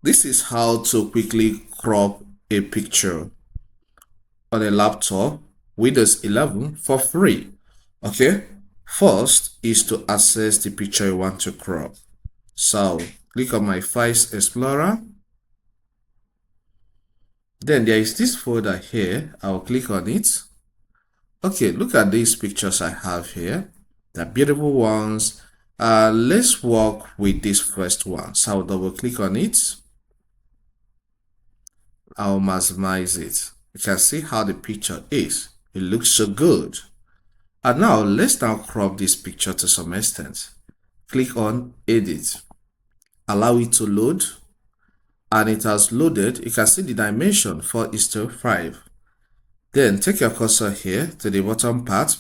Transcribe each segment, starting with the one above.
This is how to quickly crop a picture on a laptop, Windows 11 for free. Okay, first is to access the picture you want to crop. So click on my Files Explorer. Then there is this folder here. I'll click on it. Okay, look at these pictures I have here. They're beautiful ones. Let's work with this first one. So I'll double click on it. I'll maximize it. You can see how the picture is. It looks so good. And now let's now crop this picture to some extent. Click on Edit. Allow it to load. And it has loaded. You can see the dimension 4:5. Then take your cursor here to the bottom part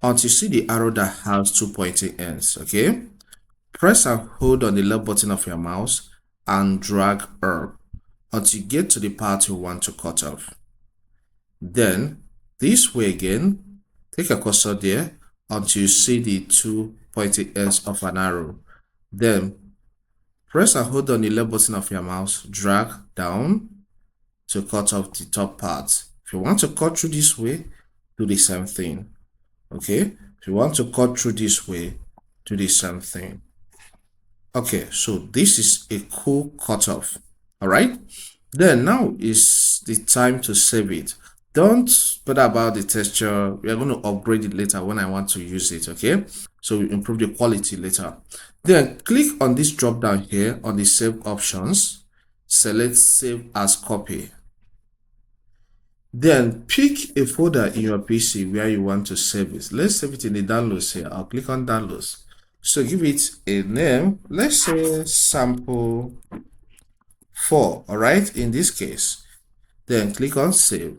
until you see the arrow that has two pointing ends. Okay, press and hold on the left button of your mouse and drag up until you get to the part you want to cut off. Then this way again, take a cursor there until you see the two pointing ends of an arrow. Then press and hold on the left button of your mouse, drag down to cut off the top part. If you want to cut through this way, do the same thing. Okay, if you want to cut through this way, do the same thing. Okay, so this is a cool cutoff. All right, then now is the time to save it. Don't bother about the texture. We are going to upgrade it later when I want to use it. Okay, so we improve the quality later. Then click on this drop down here on the save options. Select save as copy. Then pick a folder in your PC where you want to save it. Let's save it in the downloads here. I'll click on downloads. So give it a name. Let's say sample 4. All right, in this case. Then click on save.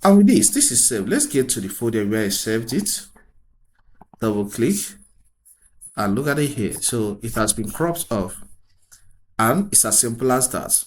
And with this is saved. Let's get to the folder where I saved it. Double click and look at it here. So it has been cropped off. And it's as simple as that.